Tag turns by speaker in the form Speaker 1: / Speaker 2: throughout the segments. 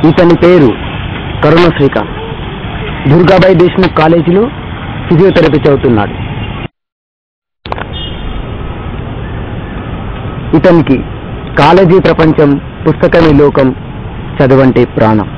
Speaker 1: ఇతని పేరు కరుణ శ్రీకాంత్. దుర్గాబాయి దేశ్ముఖ్ కాలేజీలో ఫిజియోథెరపీ చదువుతున్నాడు. ఇతనికి కాలేజీ ప్రపంచం, పుస్తకమే లోకం, చదువంటే ప్రాణం.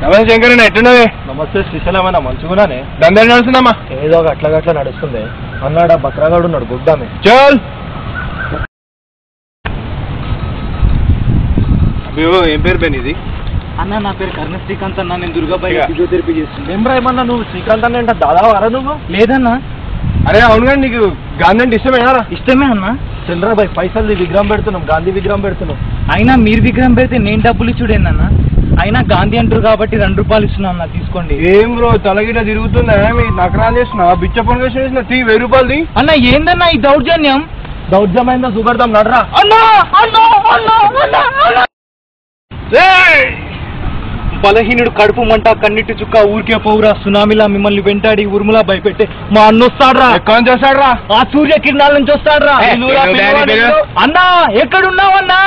Speaker 2: నమస్తే శంకర్, ఎట్టున్నావే?
Speaker 3: నమస్తే శ్రీశైలమన్నా, మంచిగున్నానే.
Speaker 2: దందా నడుస్తుందమ్మా?
Speaker 3: ఏదో గట్ల నడుస్తుంది అన్నాడా. బక్రాగాడు ఉన్నాడు, గుద్దామే.
Speaker 2: చల్. ఏం పేరు బెన్ ఇది?
Speaker 3: అన్న నా పేరు కరుణ శ్రీకాంత్ అన్న. నేను దుర్గాబాయి ఫిజియోథెరపీ చేస్తుంది. ఏమ్రా ఏమన్నా నువ్వు శ్రీకాంత్ అన్న అంటే దాదావారా నువ్వు? లేదన్నా.
Speaker 2: అరే అవును కానీ నీకు గాంధీ అంటే ఇష్టమేనా?
Speaker 3: ఇష్టమే అన్న. చంద్రాబాయి పైసలు విగ్రహం పెడుతున్నాం, గాంధీ విగ్రహం పెడుతున్నాం. అయినా మీరు విగ్రహం పెడితే నేను డబ్బులు ఇచ్చుడేనన్నా. అయినా గాంధీ అంటారు కాబట్టి 2 రూపాయలు ఇస్తున్నా అన్న, తీసుకోండి.
Speaker 2: ఏం బ్రో తలగిట తిరుగుతుందా? మీ నకరాలు చేస్తున్నా, బిచ్చ పనులు చేసిన 1000 రూపాయలది.
Speaker 3: అన్న ఏందన్నా ఈ దౌర్జన్యం? దౌర్జన్యం సుగర్దాం నడరా. బలహీనుడు కడుపు మంట, కన్నిటి చుక్క, ఊరికే పౌరా సునామీలా మిమ్మల్ని వెంటాడి ఉరుములా భయపెట్టే మా అన్న వస్తాడ్రా.
Speaker 2: ఎక్కడి నుంచి వస్తాడ్రా?
Speaker 3: ఆ సూర్య కిరణాల నుంచి వస్తాడ్రా. అన్నా ఎక్కడున్నావన్నా?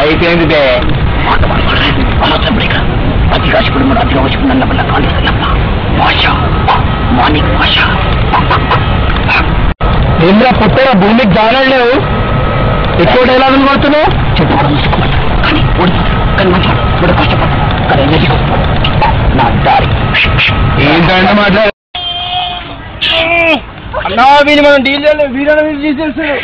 Speaker 1: అయిపోయింది ఏంద్రా పుట్టరా, భూమికి జానలేవు, ఎక్కువ డైలాగులు కొడుతున్నావు. ఏంటంటే మాట్లాడు
Speaker 2: అన్నా. వీళ్ళు మనం డీల్ చేయలేదు, వీళ్ళని తీసేస్తారు.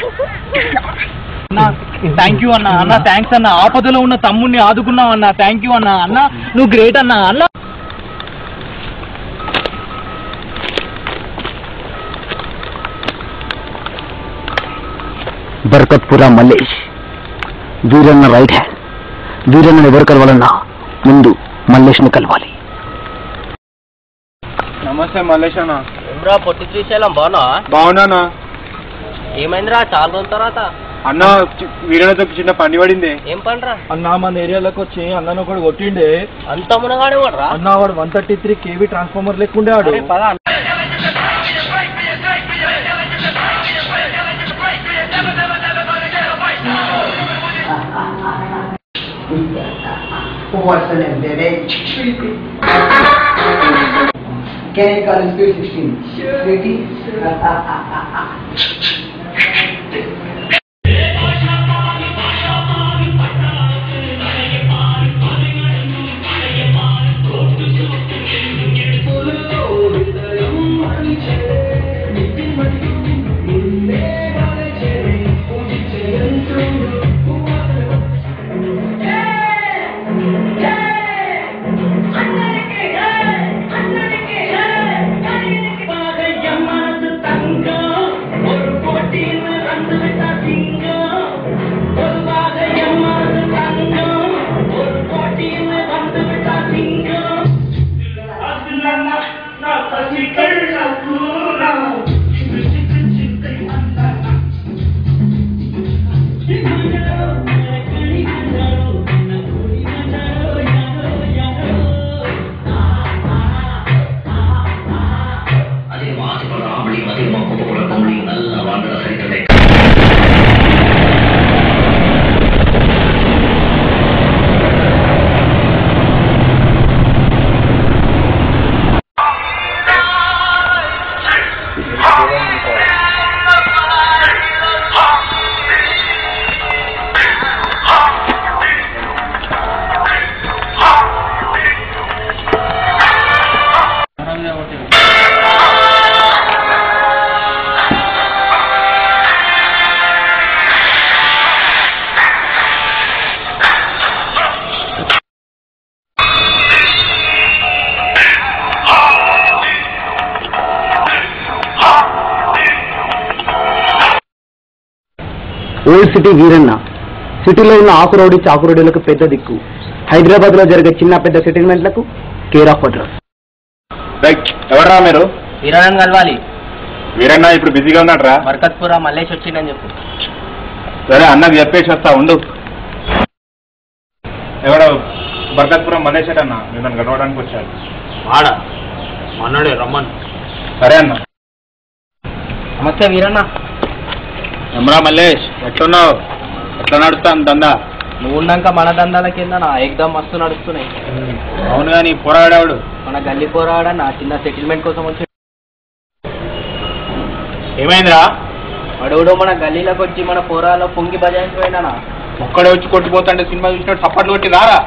Speaker 3: థ్యాంక్ యూ అన్న. అన్న థ్యాంక్స్ అన్న. ఆపదలో ఉన్న తమ్ముడిని ఆదుకున్నావు అన్న. థ్యాంక్ యూ అన్న. అన్న నువ్వు గ్రేట్ అన్న. అన్న
Speaker 1: బర్కత్పురా మల్లేష్, వీరన్న రైట్ హ్యాండ్. వీరన్నను ఎవరు కలవాలన్నా ముందు మల్లేష్ని కలవాలి.
Speaker 2: నమస్తే మల్లేష్ అన్న.
Speaker 4: ఏమ్రా పొట్టి శ్రీశైలం, బాగున్నావా?
Speaker 2: బాగున్నానా.
Speaker 4: ఏమైందిరా చాలా రోజుల తర్వాత?
Speaker 2: అన్న వీరన్నతో చిన్న పని పడింది.
Speaker 4: ఏం పనిరా?
Speaker 3: అన్న మన ఏరియాలోకి వచ్చి అన్నను ఒకటి కొట్టిండే.
Speaker 4: అంత మునగాడే వాడరా?
Speaker 3: అన్న వాడు 133 kV ట్రాన్స్ఫార్మర్ లెక్కుండే వాడు.
Speaker 4: పదా
Speaker 5: What's the name, baby? Can I call you Sweet 16? Sure. Sweetie? Sure.
Speaker 1: Old city Veeranna. సిటీలో ఉన్న ఆకురోడి చాకురోడీలకు పెద్ద దిక్కు. హైదరాబాద్ లో జరిగే చిన్న పెద్ద సెటిల్మెంట్లకు కేర్ ఆఫ్ అడ్రస్.
Speaker 2: ఎవరా మీరు?
Speaker 4: వీరన్నని కలవాలి.
Speaker 2: వీరన్న ఇప్పుడు బిజీగా ఉన్నాడరా?
Speaker 4: మర్కత్పుర మల్లేష్ వచ్చిందని చెప్పు.
Speaker 2: సరే అన్నకు చెప్పేసి వస్తా ఉండు. ఎవడో బర్కత్పురం మల్లేష్ అన్న మిమ్మల్ని గడవడానికి వచ్చాడు.
Speaker 4: ఆడ అన్నాడే రమ్మన్.
Speaker 2: సరే అన్న.
Speaker 4: నమస్తే వీరన్న.
Speaker 2: ఎమ్రా మల్లేష్, ఎట్లున్నావు? ఎట్లా నడుస్తాను దందా?
Speaker 4: నువ్వు ఉన్నాక మన దందాల కింద నా ఎగ్దాం మస్తు నడుస్తున్నాయి.
Speaker 2: అవును కానీ పోరాడాడు
Speaker 4: మన గల్లీ పోరాడ నా చిన్న సెటిల్మెంట్ కోసం వచ్చి
Speaker 2: ఏమైందిరా?
Speaker 4: అడుగుడు మన గల్లీలోకి వచ్చి మన పోరాలో పొంగి బజాయించిపోయినా.
Speaker 2: ఒక్కడే వచ్చి కొట్టిపోతాంటే సినిమా చూసినట్టు సప్పట్లు కొట్టి రారా?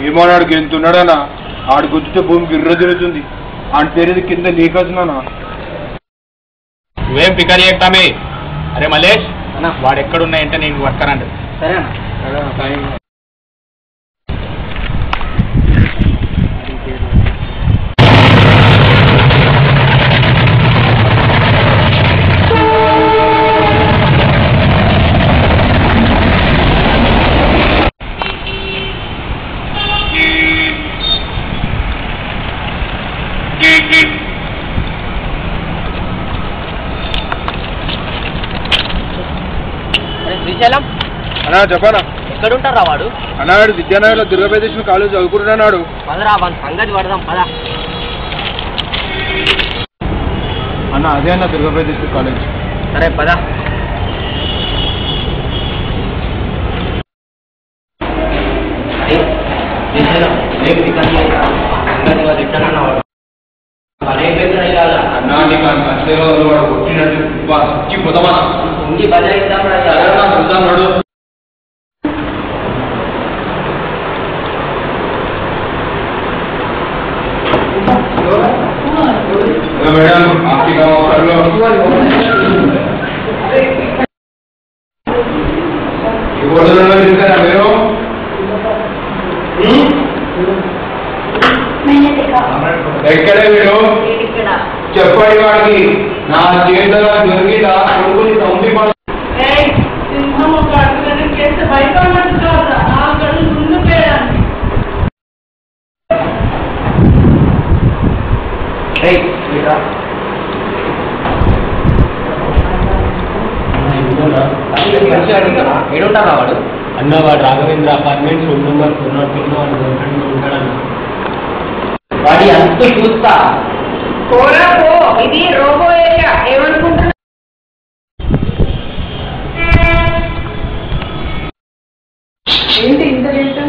Speaker 2: ఏమోనాడు గెంతున్నాడనా? ఆడు గుర్తుతో భూమి గిర్ర తిరుగుతుంది. ఆడి తెరేది కింద నీకొచ్చినానా? నువ్వేం పికర్ చేస్తామే? అరే మల్లేష్ అన్న, వాడు ఎక్కడున్నాయంటే నేను పట్టుకరండి.
Speaker 4: సరే అన్న. శ్రీశైలం
Speaker 2: అన్నా చెప్పనా?
Speaker 4: ఎక్కడుంటారా వాడు?
Speaker 2: అన్నాడు విద్యానగర్లో దుర్గాప్రదేశ్ కాలేజ్ చదువుకుంటున్నాడు.
Speaker 4: పదరా వాడి సంగతి పడదాం పదా.
Speaker 2: అన్న అదే అన్న దుర్గాప్రదేశ్ కాలేజ్.
Speaker 4: సరే పదా.
Speaker 2: అన్నా నీకు వాడు కొట్టినట్టు పోతామా?
Speaker 4: ఉండి బజాయిద్దాం.
Speaker 2: ఎక్కడే వీడు? చెప్పండి వాడికి నా చేతుల్లో దొరికిదా కొడుకుని తొంభి
Speaker 4: ఏడుంటారా వాడు?
Speaker 3: అన్న వాడు రాఘవేంద్ర అపార్ట్మెంట్స్ నెంబర్ 402 ఉంటాడన్న.
Speaker 4: వాడి అంత చూస్తా.
Speaker 6: ఇది రోబో ఏరియా. ఏమనుకుంటున్నా? ఏంటి ఇంత రేట్?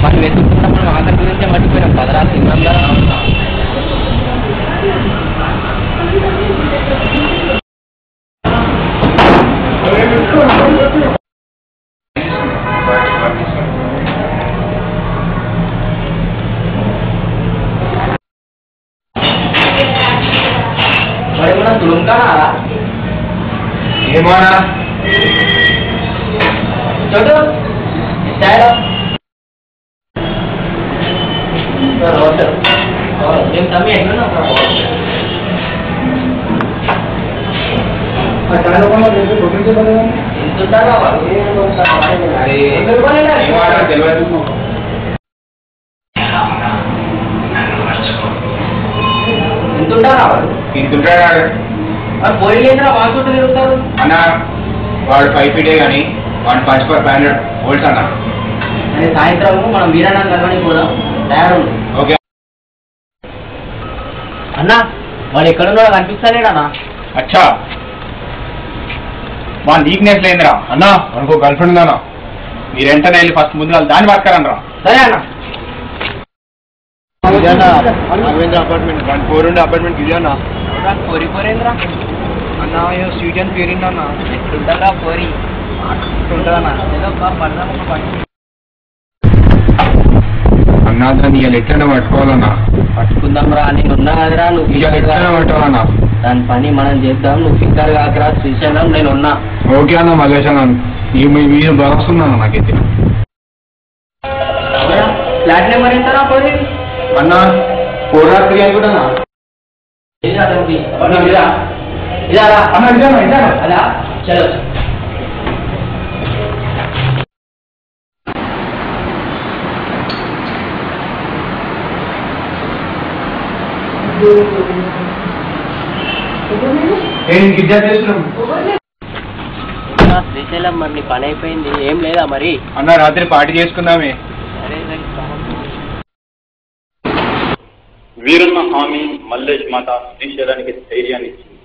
Speaker 4: మనం వెతుకుంటాం. మనం ఆఖరి గురించే మర్చిపోయినాం. పదరా సింగం తులుంకానా?
Speaker 2: ఏమోనా
Speaker 4: చూడు నేను తమ్మి ఎట్లా ఎంతుంటారా వాడు?
Speaker 2: తెలియదు.
Speaker 4: ఎంతుంటారా వాడు?
Speaker 2: ఇంతుంటాడు
Speaker 4: పోయి లేదురా వాళ్ళ చుట్టూ తిరుగుతారు
Speaker 2: అన్న. వాడు 5 feet కానీ వాడు 500 volts అన్న.
Speaker 4: అనే సాయంత్రం మనం వీరన్న కలవని పోదాం. తయారు
Speaker 2: ఓకే
Speaker 4: అన్న. వాడు ఎక్కడున్నాడో కనిపిస్తాలేడన్నా?
Speaker 2: అచ్చా మా నీక్నెస్ లేదురా అన్న. మనకు గర్ల్ ఫ్రెండ్ ఉందన్నా. మీరు వెంటనే వెళ్ళి ఫస్ట్ ముందు దాన్ని పట్టుకరండి రా.
Speaker 4: సరే అన్న.
Speaker 2: అపార్ట్మెంట్ 1 4 అపార్ట్మెంట్ ఇది అన్న.
Speaker 4: పోరి పోరేంద్రా
Speaker 3: అన్న స్వీట్ అండ్ పేరింది అన్న.
Speaker 4: ఎట్లుంటారా పోరి
Speaker 3: ఉంటుందన్న.
Speaker 4: ఏదో ఒక పడదాం ఒక పని
Speaker 2: అన్నా దాన్ని ఇవాళ ఎట్లనే పట్టుకోవాలన్నా.
Speaker 4: పట్టుకుందాం రా, నేను ఉన్నా కదరా, నువ్వు
Speaker 2: ఎట్లనే పట్టుకోవాలన్నా.
Speaker 4: దాని పని మనం చేద్దాం, నువ్వు ఫిక్కర్ కాకరా శ్రీశైలం, నేను ఉన్నా.
Speaker 2: ఓకే అన్న మల్లేష్ అన్న, మీరు భరోస్తున్నాను నాకైతే.
Speaker 4: ఫ్లాట్ నెంబర్ ఎంతరా పోయి
Speaker 2: అన్న 403 అని కూడా
Speaker 4: అలా చలో. శ్రీశైలం మరి నీ పని అయిపోయింది, ఏం లేదా మరి?
Speaker 2: అన్న రాత్రి పార్టీ చేసుకుందామే.
Speaker 7: వీరన్న హామీ మల్లేష్ మాట శ్రీశైలానికి ధైర్యాన్ని ఇచ్చింది.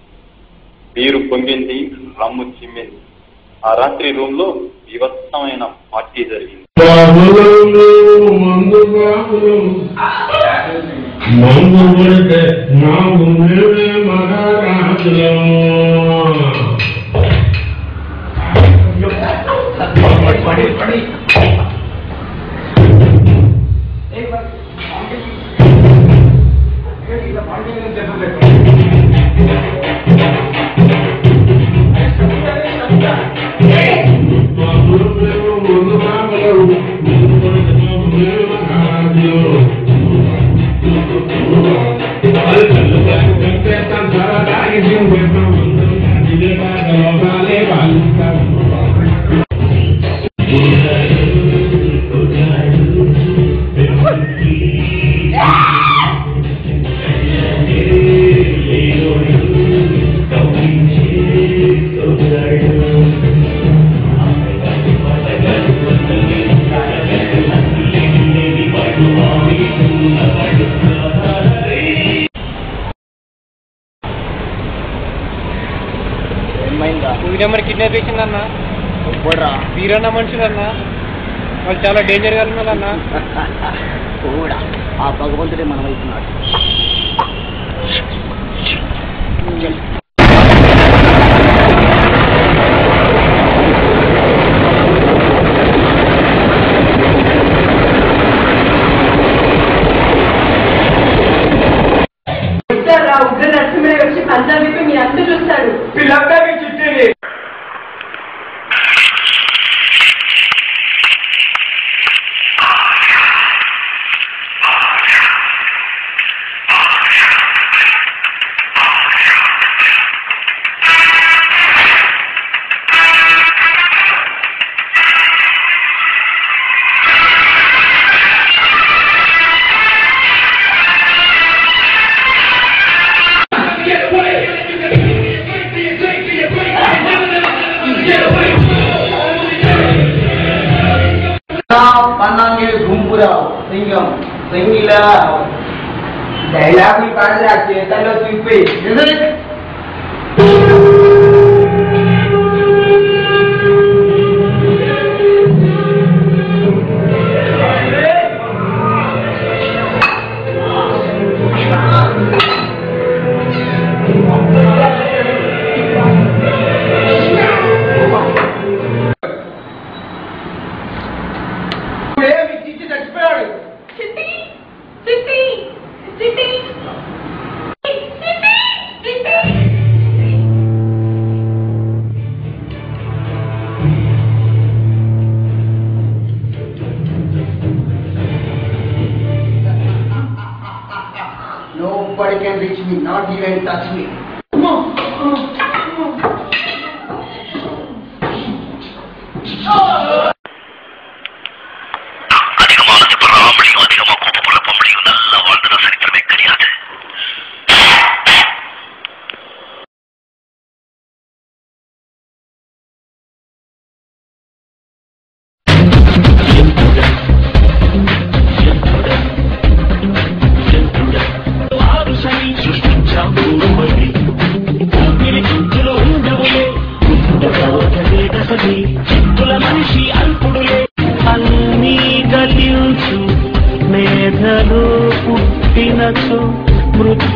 Speaker 7: వీరు పొంగింది, రమ్ము చిమ్మింది. ఆ రాత్రి రూమ్ లో వివత్సమైన పార్టీ జరిగింది.
Speaker 3: మరి కిడ్నాప్ చేసిందన్న. వీరన్న మనుషులన్నా, వాళ్ళు చాలా డేంజర్ గా ఉన్నారన్న.
Speaker 1: కూడా ఆ భగవంతుడే మనం అవుతున్నాడు.
Speaker 6: ఉగ్ర నరసింహ వచ్చి పంజాబీ మీ అందరూ చూస్తారు.
Speaker 5: పన్నాంగే గుంపురావు సింగం సింగిలా డైలాగులు పాడితే ఆ చేతల్లో తిప్పి Nobody can reach me, not even touch me.
Speaker 8: పుట్టినచో మృత్యు